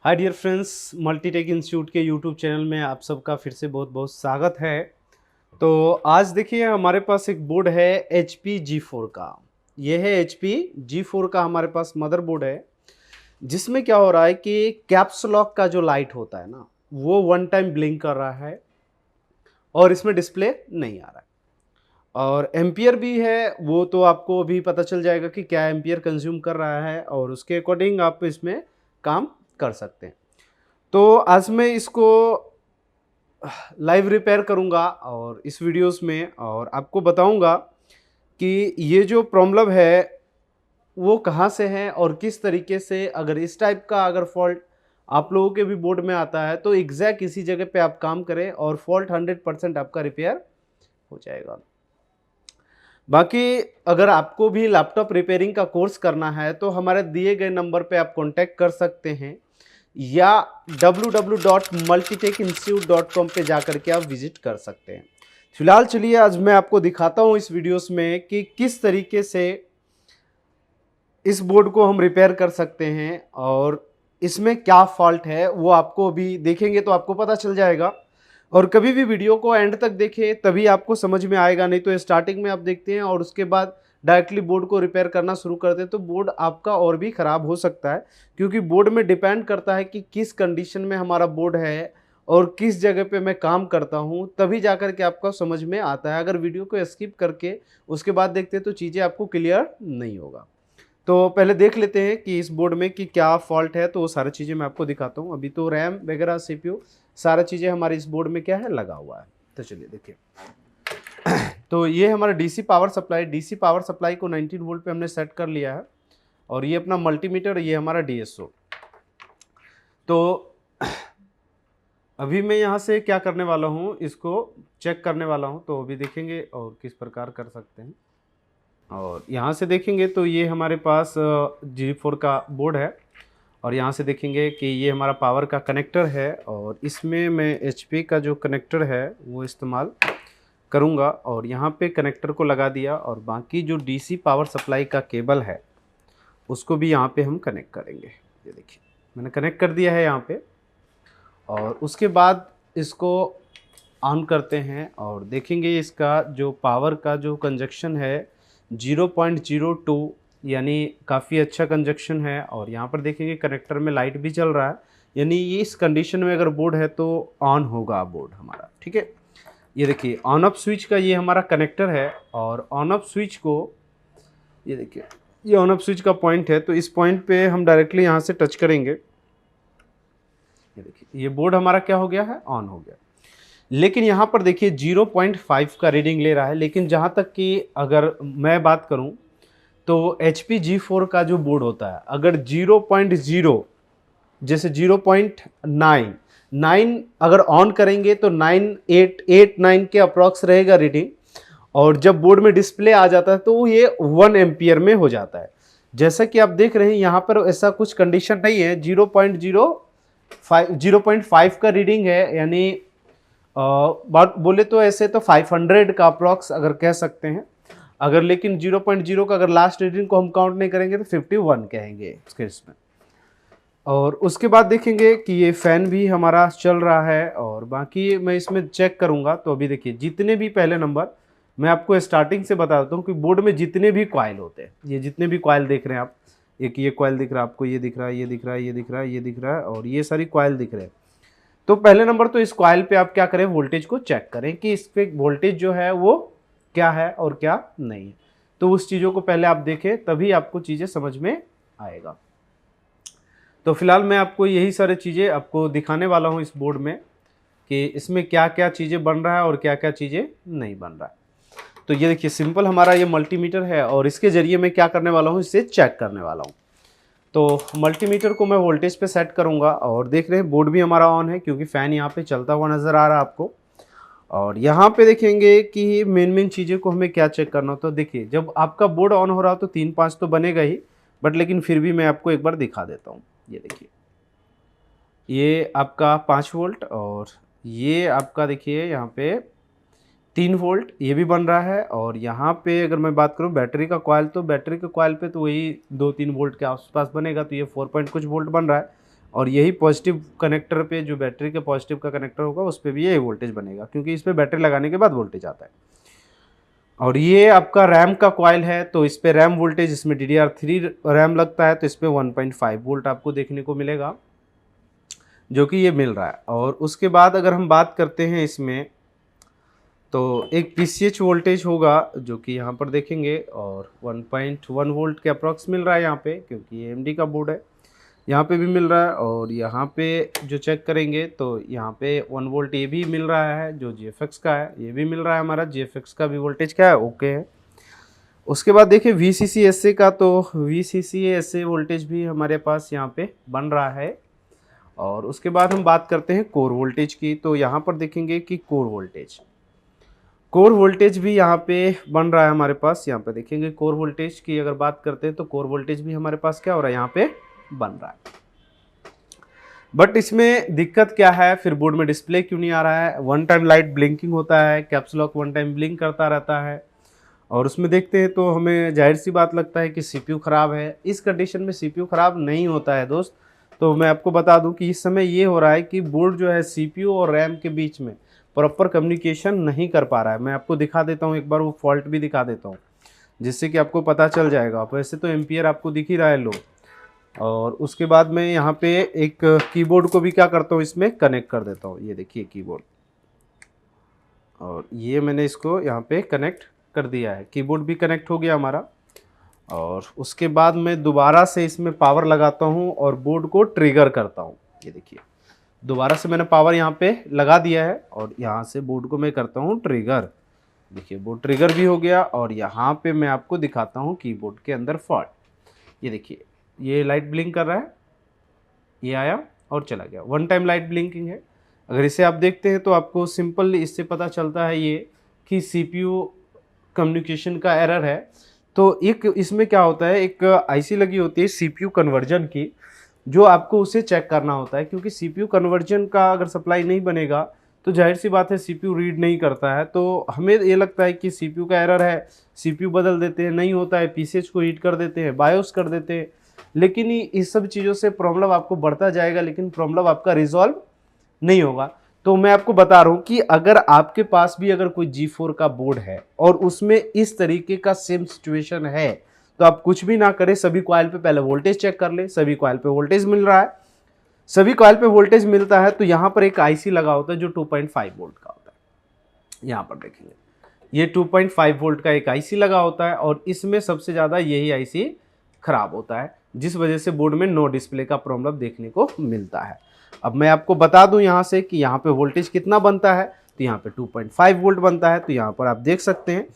हाय dear friends, Multitech Institute के YouTube channel में आप सबका फिर से बहुत बहुत स्वागत है। तो आज देखिए हमारे पास एक बोर्ड है एच पी G4 का। ये है एच पी G4 का हमारे पास मदरबोर्ड है, जिसमें क्या हो रहा है कि कैप्स लॉक का जो लाइट होता है ना, वो वन टाइम ब्लिंक कर रहा है और इसमें डिस्प्ले नहीं आ रहा है। और एम्पियर भी है, वो तो आपको अभी पता चल जाएगा कि क्या एम्पियर कंज्यूम कर रहा है और उसके अकॉर्डिंग आप इसमें काम कर सकते हैं। तो आज मैं इसको लाइव रिपेयर करूंगा और इस वीडियोस में और आपको बताऊंगा कि ये जो प्रॉब्लम है वो कहाँ से है और किस तरीके से, अगर इस टाइप का अगर फॉल्ट आप लोगों के भी बोर्ड में आता है तो एग्जैक्ट इसी जगह पे आप काम करें और फॉल्ट 100% आपका रिपेयर हो जाएगा। बाकी अगर आपको भी लैपटॉप रिपेयरिंग का कोर्स करना है तो हमारे दिए गए नंबर पे आप कांटेक्ट कर सकते हैं या www.multitecinstitute.com पे जाकर के आप विजिट कर सकते हैं। फिलहाल चलिए आज मैं आपको दिखाता हूं इस वीडियोस में कि किस तरीके से इस बोर्ड को हम रिपेयर कर सकते हैं और इसमें क्या फॉल्ट है वो आपको अभी देखेंगे तो आपको पता चल जाएगा। और कभी भी वीडियो को एंड तक देखें तभी आपको समझ में आएगा, नहीं तो स्टार्टिंग में आप देखते हैं और उसके बाद डायरेक्टली बोर्ड को रिपेयर करना शुरू करते हैं तो बोर्ड आपका और भी ख़राब हो सकता है, क्योंकि बोर्ड में डिपेंड करता है कि किस कंडीशन में हमारा बोर्ड है और किस जगह पे मैं काम करता हूँ, तभी जाकर के आपका समझ में आता है। अगर वीडियो को स्किप करके उसके बाद देखते हैं तो चीज़ें आपको क्लियर नहीं होगा। तो पहले देख लेते हैं कि इस बोर्ड में कि क्या फॉल्ट है, तो वो सारी चीज़ें मैं आपको दिखाता हूँ। अभी तो रैम वगैरह सीपीयू सारा चीज़ें हमारे इस बोर्ड में क्या है लगा हुआ है। तो चलिए देखिए तो ये हमारा डीसी पावर सप्लाई को 19 वोल्ट पे हमने सेट कर लिया है और ये अपना मल्टीमीटर, ये हमारा डीएसओ। तो अभी मैं यहाँ से क्या करने वाला हूँ, इसको चेक करने वाला हूँ, तो अभी देखेंगे और किस प्रकार कर सकते हैं। और यहाँ से देखेंगे तो ये हमारे पास G4 का बोर्ड है और यहाँ से देखेंगे कि ये हमारा पावर का कनेक्टर है और इसमें मैं HP का जो कनेक्टर है वो इस्तेमाल करूँगा और यहाँ पे कनेक्टर को लगा दिया और बाकी जो DC पावर सप्लाई का केबल है उसको भी यहाँ पे हम कनेक्ट करेंगे। ये देखिए मैंने कनेक्ट कर दिया है यहाँ पे और उसके बाद इसको ऑन करते हैं और देखेंगे इसका जो पावर का जो कंजक्शन है 0.02, यानी काफ़ी अच्छा कंजक्शन है। और यहाँ पर देखेंगे कनेक्टर में लाइट भी चल रहा है, यानी ये इस कंडीशन में अगर बोर्ड है तो ऑन होगा बोर्ड हमारा, ठीक है। ये देखिए ऑन ऑफ स्विच का ये हमारा कनेक्टर है और ऑन ऑफ स्विच को ये देखिए ये ऑन ऑफ स्विच का पॉइंट है, तो इस पॉइंट पे हम डायरेक्टली यहाँ से टच करेंगे। ये देखिए ये बोर्ड हमारा क्या हो गया है, ऑन हो गया। लेकिन यहाँ पर देखिए 0.5 का रीडिंग ले रहा है, लेकिन जहाँ तक कि अगर मैं बात करूँ तो एच पी G4 का जो बोर्ड होता है अगर 0.0 जैसे 0.9 अगर ऑन करेंगे तो 9889 के अप्रॉक्स रहेगा रीडिंग, और जब बोर्ड में डिस्प्ले आ जाता है तो ये 1 एम्पियर में हो जाता है। जैसा कि आप देख रहे हैं यहाँ पर ऐसा कुछ कंडीशन नहीं है, 0.05 का रीडिंग है, यानी बात बोले तो ऐसे तो 500 का अप्रॉक्स अगर कह सकते हैं। अगर लेकिन 0.0 का अगर लास्ट रीडिंग को हम काउंट नहीं करेंगे तो 51 कहेंगे इसके इसमें। और उसके बाद देखेंगे कि ये फ़ैन भी हमारा चल रहा है और बाकी मैं इसमें चेक करूंगा। तो अभी देखिए जितने भी पहले नंबर मैं आपको स्टार्टिंग से बता देता हूँ कि बोर्ड में जितने भी कॉइल होते हैं, ये जितने भी कॉइल देख रहे हैं आप, एक ये कॉइल दिख रहा है आपको, ये दिख रहा है, ये दिख रहा है, ये दिख रहा है, ये दिख रहा है और ये सारी कॉइल दिख रहे हैं। तो पहले नंबर तो इस कॉइल पे आप क्या करें, वोल्टेज को चेक करें कि इस पे वोल्टेज जो है वो क्या है और क्या नहीं है। तो उस चीज़ों को पहले आप देखें तभी आपको चीज़ें समझ में आएगा। तो फिलहाल मैं आपको यही सारी चीज़ें आपको दिखाने वाला हूँ इस बोर्ड में कि इसमें क्या क्या चीज़ें बन रहा है और क्या क्या चीज़ें नहीं बन रहा है। तो ये देखिए सिंपल हमारा ये मल्टीमीटर है और इसके ज़रिए मैं क्या करने वाला हूँ, इससे चेक करने वाला हूँ। तो मल्टीमीटर को मैं वोल्टेज पे सेट करूँगा और देख रहे हैं बोर्ड भी हमारा ऑन है क्योंकि फ़ैन यहाँ पे चलता हुआ नज़र आ रहा है आपको। और यहाँ पे देखेंगे कि मेन चीज़ें को हमें क्या चेक करना होता है। देखिए जब आपका बोर्ड ऑन हो रहा हो तो 3-5 तो बनेगा ही, बट लेकिन फिर भी मैं आपको एक बार दिखा देता हूँ। ये देखिए ये आपका 5 वोल्ट और ये आपका देखिए यहाँ पे 3 वोल्ट ये भी बन रहा है। और यहाँ पे अगर मैं बात करूँ बैटरी का कॉइल, तो बैटरी के कॉइल पे तो वही 2-3 वोल्ट के आसपास बनेगा, तो ये 4 पॉइंट कुछ वोल्ट बन रहा है। और यही पॉजिटिव कनेक्टर पे, जो बैटरी के पॉजिटिव का कनेक्टर होगा उस पर भी यही वोल्टेज बनेगा, क्योंकि इस पर बैटरी लगाने के बाद वोल्टेज आता है। और ये आपका रैम का कॉइल है, तो इस पर रैम वोल्टेज, इसमें DDR3 रैम लगता है, तो इस पर 1.5 वोल्ट आपको देखने को मिलेगा, जो कि ये मिल रहा है। और उसके बाद अगर हम बात करते हैं इसमें, तो एक PCH वोल्टेज होगा जो कि यहाँ पर देखेंगे, और 1.1 वोल्ट के अप्रॉक्स मिल रहा है यहाँ पे, क्योंकि ये AMD का बोर्ड है। यहाँ पे भी मिल रहा है, और यहाँ पे जो चेक करेंगे तो यहाँ पे 1 वोल्ट ये भी मिल रहा है, जो GFX का है ये भी मिल रहा है। हमारा GFX का भी वोल्टेज क्या है, ओके है। उसके बाद देखिए VCC-SA का, तो VCC-SA वोल्टेज भी हमारे पास यहाँ पे बन रहा है। और उसके बाद हम बात करते हैं कोर वोल्टेज की, तो यहाँ पर देखेंगे कि कोर वोल्टेज भी यहाँ पे बन रहा है हमारे पास। यहाँ पे देखेंगे कोर वोल्टेज की अगर बात करते हैं, तो कोर वोल्टेज भी हमारे पास क्या हो रहा है, यहाँ पे बन रहा है। बट इसमें दिक्कत क्या है, फिर बोर्ड में डिस्प्ले क्यों नहीं आ रहा है? वन टाइम लाइट ब्लिंकिंग होता है, caps lock one time blink करता रहता है, और उसमें देखते हैं तो हमें जाहिर सी बात लगता है कि CPU ख़राब है। इस कंडीशन में CPU ख़राब नहीं होता है दोस्त। तो मैं आपको बता दूं कि इस समय ये हो रहा है कि बोर्ड जो है CPU और रैम के बीच में प्रॉपर कम्युनिकेशन नहीं कर पा रहा है। मैं आपको दिखा देता हूँ एक बार, वो फॉल्ट भी दिखा देता हूँ, जिससे कि आपको पता चल जाएगा। वैसे तो एम्पियर आपको दिख ही रहा है लो। और उसके बाद मैं यहाँ पे एक कीबोर्ड को भी क्या करता हूँ, इसमें कनेक्ट कर देता हूँ। ये देखिए कीबोर्ड, और ये मैंने इसको यहाँ पे कनेक्ट कर दिया है, कीबोर्ड भी कनेक्ट हो गया हमारा। और उसके बाद मैं दोबारा से इसमें पावर लगाता हूँ और बोर्ड को ट्रिगर करता हूँ। ये देखिए दोबारा से मैंने पावर यहाँ पे लगा दिया है, और यहाँ से बोर्ड को मैं करता हूँ ट्रिगर। देखिए बोर्ड ट्रिगर भी हो गया, और यहाँ पे मैं आपको दिखाता हूँ कीबोर्ड के अंदर फॉल्ट। ये देखिए ये लाइट ब्लिंक कर रहा है, ये आया और चला गया, वन टाइम लाइट ब्लिंकिंग है। अगर इसे आप देखते हैं तो आपको सिंपल इससे पता चलता है ये कि CPU कम्युनिकेशन का एरर है। तो एक इसमें क्या होता है, एक IC लगी होती है CPU कन्वर्जन की, जो आपको उसे चेक करना होता है, क्योंकि CPU कन्वर्जन का अगर सप्लाई नहीं बनेगा तो जाहिर सी बात है CPU रीड नहीं करता है। तो हमें ये लगता है कि CPU का एरर है, CPU बदल देते हैं, नहीं होता है, PCH को हीट कर देते हैं, बायोस कर देते हैं, लेकिन इस सब चीज़ों से प्रॉब्लम आपको बढ़ता जाएगा, लेकिन प्रॉब्लम आपका रिजॉल्व नहीं होगा। तो मैं आपको बता रहा हूं कि अगर आपके पास भी अगर कोई G4 का बोर्ड है और उसमें इस तरीके का सेम सिचुएशन है, तो आप कुछ भी ना करें, सभी कॉइल पे पहले वोल्टेज चेक कर ले। सभी कॉइल पे वोल्टेज मिल रहा है, सभी कॉइल पे वोल्टेज मिलता है, तो यहां पर एक IC लगा होता है जो 2.5 वोल्ट का होता है। यहां पर देखेंगे ये 2.5 वोल्ट का एक IC लगा होता है, और इसमें सबसे ज्यादा यही IC खराब होता है, जिस वजह से बोर्ड में नो डिस्प्ले का प्रॉब्लम देखने को मिलता है। अब मैं आपको बता दूं यहाँ से कि यहाँ पे वोल्टेज कितना बनता है, तो यहाँ पे 2.5 वोल्ट बनता है। तो यहाँ पर आप देख सकते हैं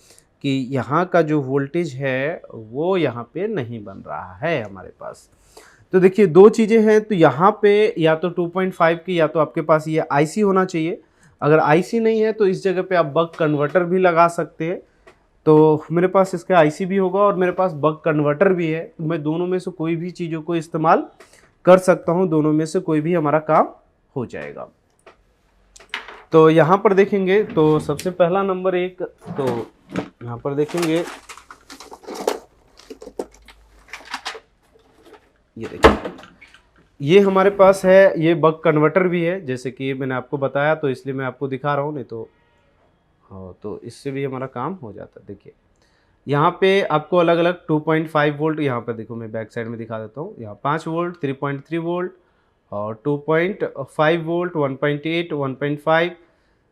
कि यहाँ का जो वोल्टेज है वो यहाँ पे नहीं बन रहा है हमारे पास। तो देखिए दो चीज़ें हैं, तो यहाँ पे या तो 2.5 की, या तो आपके पास ये IC होना चाहिए। अगर IC नहीं है तो इस जगह पे आप बक कन्वर्टर भी लगा सकते हैं। तो मेरे पास इसका IC भी होगा और मेरे पास बक कन्वर्टर भी है, तो मैं दोनों में से कोई भी चीज़ों को इस्तेमाल कर सकता हूं, दोनों में से कोई भी हमारा काम हो जाएगा। तो यहाँ पर देखेंगे तो सबसे पहला नंबर एक, तो यहाँ पर देखेंगे ये देखिए ये हमारे पास है, ये बक कन्वर्टर भी है, जैसे कि मैंने आपको बताया, तो इसलिए मैं आपको दिखा रहा हूँ, नहीं तो हाँ तो इससे भी हमारा काम हो जाता है। देखिए यहाँ पे आपको अलग अलग 2.5 वोल्ट, यहाँ पे देखो मैं बैक साइड में दिखा देता हूँ, यहाँ 5 वोल्ट, 3.3 वोल्ट और 2.5 वोल्ट, 1.8, 1.5।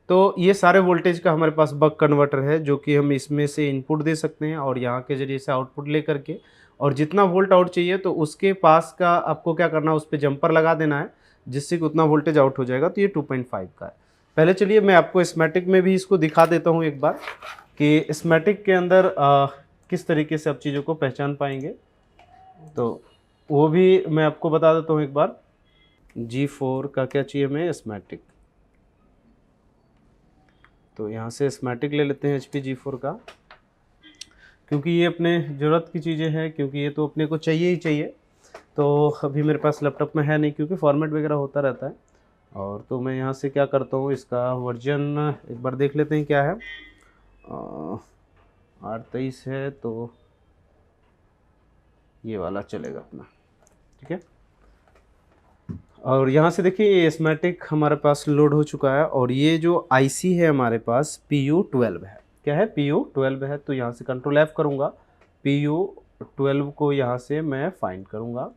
तो ये सारे वोल्टेज का हमारे पास बक कन्वर्टर है, जो कि हम इसमें से इनपुट दे सकते हैं और यहाँ के जरिए से आउटपुट ले करके, और जितना वोल्ट आउट चाहिए तो उसके पास का आपको क्या करना है, उस पर जंपर लगा देना है, जिससे कि उतना वोल्टेज आउट हो जाएगा। तो ये 2.5 का है। पहले चलिए मैं आपको स्कीमेटिक में भी इसको दिखा देता हूँ एक बार, कि स्कीमेटिक के अंदर किस तरीके से आप चीज़ों को पहचान पाएंगे, तो वो भी मैं आपको बता देता हूँ एक बार। G4 का क्या चाहिए हमें, स्कीमेटिक। तो यहाँ से स्कीमेटिक ले लेते हैं HP G4 का, क्योंकि ये अपने ज़रूरत की चीज़ें हैं, क्योंकि ये तो अपने को चाहिए ही चाहिए। तो अभी मेरे पास लैपटॉप में है नहीं, क्योंकि फॉर्मेट वगैरह होता रहता है। और तो मैं यहाँ से क्या करता हूँ, इसका वर्जन एक बार देख लेते हैं क्या है। 823 है, तो ये वाला चलेगा अपना, ठीक है। और यहाँ से देखिए ये एस्मेटिक हमारे पास लोड हो चुका है और ये जो आईसी है हमारे पास PU12 है। क्या है? PU12 है। तो यहाँ से कंट्रोल F करूँगा, PU12 को यहाँ से मैं फाइंड करूँगा।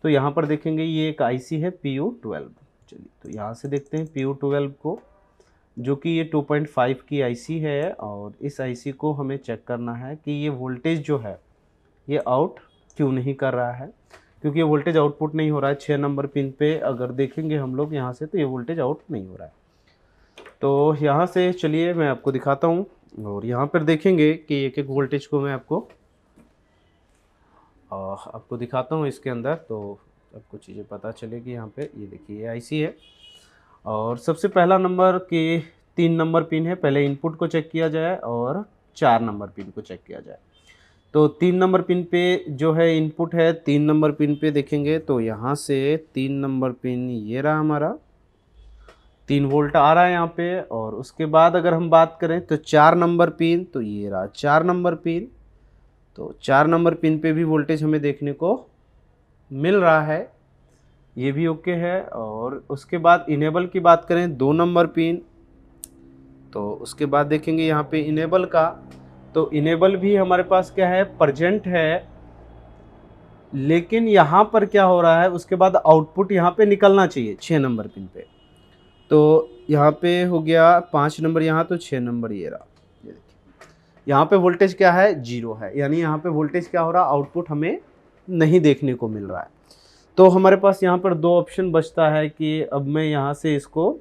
तो यहाँ पर देखेंगे ये एक आईसी है PU12। चलिए तो यहाँ से देखते हैं PU12 को, जो कि ये 2.5 की आईसी है और इस आईसी को हमें चेक करना है कि ये वोल्टेज जो है ये आउट क्यों नहीं कर रहा है, क्योंकि ये वोल्टेज आउटपुट नहीं हो रहा है। 6 नंबर पिन पे अगर देखेंगे हम लोग यहाँ से तो ये वोल्टेज आउट नहीं हो रहा है। तो यहाँ से चलिए मैं आपको दिखाता हूँ और यहाँ पर देखेंगे कि एक एक वोल्टेज को मैं आपको दिखाता हूँ इसके अंदर, तो आपको चीज़ें पता चलेगी। यहाँ पे ये देखिए ये आईसी है और सबसे पहला नंबर के 3 नंबर पिन है, पहले इनपुट को चेक किया जाए और 4 नंबर पिन को चेक किया जाए। तो 3 नंबर पिन पे जो है इनपुट है, 3 नंबर पिन पे देखेंगे तो यहाँ से 3 नंबर पिन ये रहा हमारा, 3 वोल्ट आ रहा है यहाँ पे। और उसके बाद अगर हम बात करें तो 4 नंबर पिन, तो ये रहा 4 नंबर पिन। तो 4 नंबर पिन पे भी वोल्टेज हमें देखने को मिल रहा है, ये भी ओके है। और उसके बाद इनेबल की बात करें 2 नंबर पिन, तो उसके बाद देखेंगे यहाँ पे इनेबल का, तो इनेबल भी हमारे पास क्या है, प्रेजेंट है। लेकिन यहाँ पर क्या हो रहा है, उसके बाद आउटपुट यहाँ पे निकलना चाहिए 6 नंबर पिन पे। तो यहाँ पे हो गया 5 नंबर यहाँ, तो 6 नंबर ये रहा। ये देखिए यहाँ पे वोल्टेज क्या है, 0 है, यानी यहाँ पे वोल्टेज क्या हो रहा, आउटपुट हमें नहीं देखने को मिल रहा है। तो हमारे पास यहाँ पर 2 ऑप्शन बचता है कि अब मैं यहाँ से इसको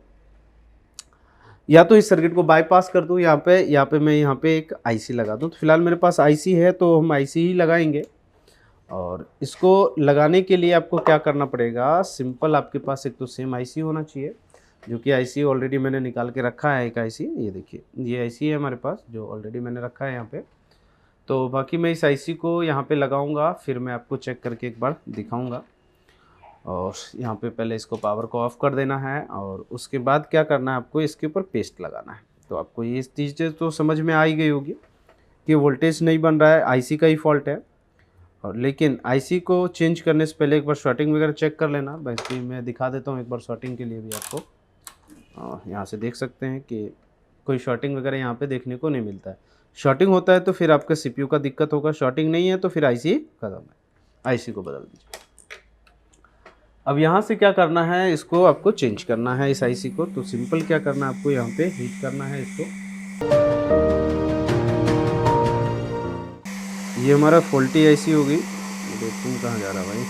या तो इस सर्किट को बाईपास कर दूं यहाँ पे मैं यहाँ पे एक आईसी लगा दूं। तो फिलहाल मेरे पास आईसी है तो हम आईसी ही लगाएंगे। और इसको लगाने के लिए आपको क्या करना पड़ेगा, सिंपल आपके पास एक तो सेम आईसी होना चाहिए, जो कि आईसी ऑलरेडी मैंने निकाल के रखा है एक आईसी। ये देखिए ये आईसी है हमारे पास जो ऑलरेडी मैंने रखा है यहाँ पे। तो बाकी मैं इस आईसी को यहाँ पे लगाऊंगा, फिर मैं आपको चेक करके एक बार दिखाऊंगा। और यहाँ पे पहले इसको पावर को ऑफ कर देना है और उसके बाद क्या करना है, आपको इसके ऊपर पेस्ट लगाना है। तो आपको ये चीज़ें तो समझ में आ ही गई होगी कि वोल्टेज नहीं बन रहा है, आईसी का ही फॉल्ट है। और लेकिन आईसी को चेंज करने से पहले एक बार शॉर्टिंग वगैरह चेक कर लेना। वैसे मैं दिखा देता हूँ एक बार शॉर्टिंग के लिए भी आपको। यहाँ से देख सकते हैं कि कोई शॉर्टिंग वगैरह यहाँ पे देखने को नहीं मिलता है। शॉर्टिंग होता है तो फिर आपका सीपीयू का दिक्कत होगा, शॉर्टिंग नहीं है तो फिर आईसी खत्म है, आईसी को बदल दीजिए। अब यहाँ से क्या करना है, इसको आपको चेंज करना है इस आईसी को। तो सिंपल क्या करना है, आपको यहाँ पे हीट करना है इसको। ये हमारा फॉल्टी आईसी होगी, देखते हैं कहाँ जा रहा भाई,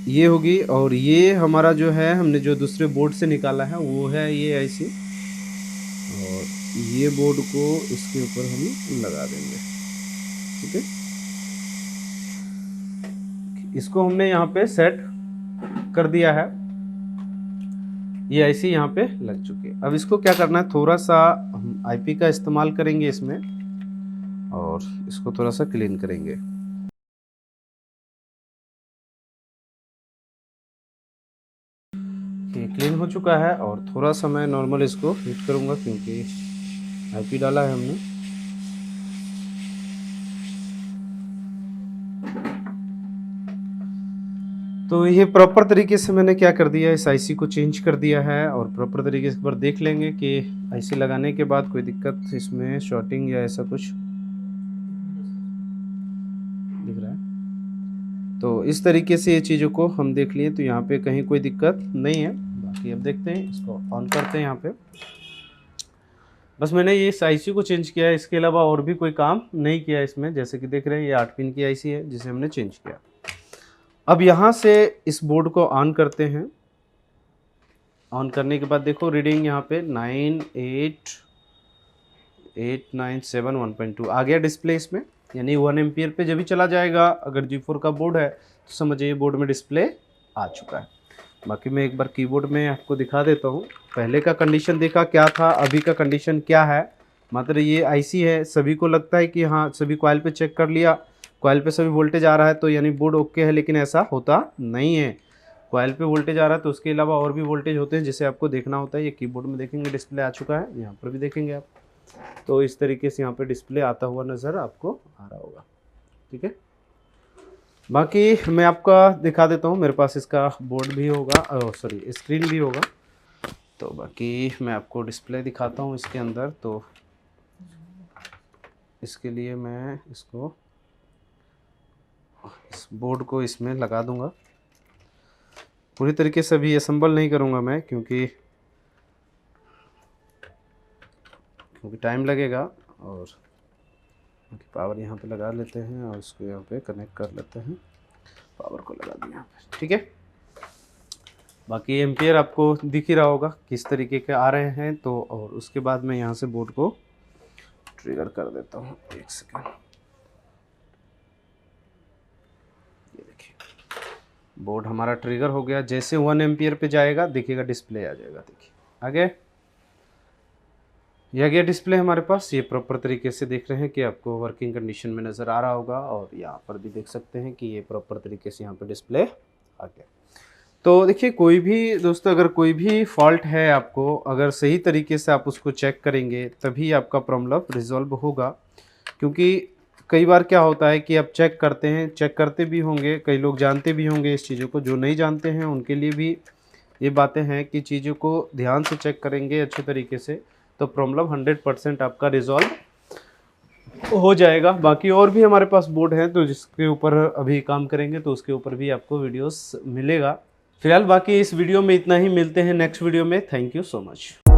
ये होगी। और ये हमारा जो है हमने जो दूसरे बोर्ड से निकाला है वो है ये आईसी, और ये बोर्ड को इसके ऊपर हम लगा देंगे। ठीक है, इसको हमने यहाँ पे सेट कर दिया है, ये आईसी यहाँ पे लग चुकी है। अब इसको क्या करना है, थोड़ा सा हम आईपी का इस्तेमाल करेंगे इसमें और इसको थोड़ा सा क्लीन करेंगे। ये क्लीन हो चुका है और थोड़ा सा मैं नॉर्मल इसको हीट करूँगा क्योंकि आईपी डाला है हमने। तो ये प्रॉपर तरीके से मैंने क्या कर दिया, इस आईसी को चेंज कर दिया है। और प्रॉपर तरीके से एक बार देख लेंगे कि आईसी लगाने के बाद कोई दिक्कत इसमें शॉर्टिंग या ऐसा कुछ दिख रहा है। तो इस तरीके से ये चीज़ों को हम देख लिए, तो यहाँ पे कहीं कोई दिक्कत नहीं है। बाकी अब देखते हैं, इसको ऑन करते हैं। यहाँ पे बस मैंने ये इस आईसी को चेंज किया है, इसके अलावा और भी कोई काम नहीं किया इसमें। जैसे कि देख रहे हैं ये 8 पिन की आईसी है जिसे हमने चेंज किया। अब यहाँ से इस बोर्ड को ऑन करते हैं। ऑन करने के बाद देखो रीडिंग यहाँ पे 98897 1.2 आ गया डिस्प्ले इसमें, यानी 1 एम्पियर पे जब भी चला जाएगा। अगर G4 का बोर्ड है तो समझिए बोर्ड में डिस्प्ले आ चुका है। बाकी मैं एक बार कीबोर्ड में आपको दिखा देता हूँ। पहले का कंडीशन देखा क्या था, अभी का कंडीशन क्या है। मात्र ये आईसी है, सभी को लगता है कि हाँ सभी कॉइल पे चेक कर लिया, कॉइल पे सभी वोल्टेज आ रहा है तो यानी बोर्ड ओके है, लेकिन ऐसा होता नहीं है। कॉइल पे वोल्टेज आ रहा है तो उसके अलावा और भी वोल्टेज होते हैं जिसे आपको देखना होता है। ये कीबोर्ड में देखेंगे डिस्प्ले आ चुका है, यहाँ पर भी देखेंगे आप, तो इस तरीके से यहाँ पे डिस्प्ले आता हुआ नज़र आपको आ रहा होगा। ठीक है, बाकी मैं आपका दिखा देता हूँ, मेरे पास इसका बोर्ड भी होगा, सॉरी स्क्रीन भी होगा। तो बाकी मैं आपको डिस्प्ले दिखाता हूँ इसके अंदर। तो इसके लिए मैं इसको, इस बोर्ड को इसमें लगा दूंगा। पूरी तरीके से अभी असेंबल नहीं करूंगा मैं, क्योंकि टाइम लगेगा। और पावर यहाँ पे लगा लेते हैं और इसको यहाँ पे कनेक्ट कर लेते हैं। पावर को लगा दिया यहाँ पे, ठीक है। बाकी एम्पियर आपको दिख ही रहा होगा किस तरीके के आ रहे हैं। तो और उसके बाद मैं यहाँ से बोर्ड को ट्रिगर कर देता हूँ, एक सेकंड। ये देखिए बोर्ड हमारा ट्रिगर हो गया। जैसे 1 एम्पियर पे जाएगा देखिएगा डिस्प्ले आ जाएगा। देखिए आगे यह गया डिस्प्ले हमारे पास। ये प्रॉपर तरीके से देख रहे हैं कि आपको वर्किंग कंडीशन में नज़र आ रहा होगा। और यहाँ पर भी देख सकते हैं कि ये प्रॉपर तरीके से यहाँ पे डिस्प्ले आ गया। तो देखिए कोई भी दोस्तों, अगर कोई भी फॉल्ट है आपको, अगर सही तरीके से आप उसको चेक करेंगे तभी आपका प्रॉब्लम रिजॉल्व होगा। क्योंकि कई बार क्या होता है कि आप चेक करते हैं, चेक करते भी होंगे, कई लोग जानते भी होंगे इस चीज़ों को, जो नहीं जानते हैं उनके लिए भी ये बातें हैं कि चीज़ों को ध्यान से चेक करेंगे अच्छे तरीके से तो प्रॉब्लम 100% आपका रिजॉल्व हो जाएगा। बाकी और भी हमारे पास बोर्ड हैं तो जिसके ऊपर अभी काम करेंगे तो उसके ऊपर भी आपको वीडियोस मिलेगा। फिलहाल बाकी इस वीडियो में इतना ही, मिलते हैं नेक्स्ट वीडियो में। Thank you so much.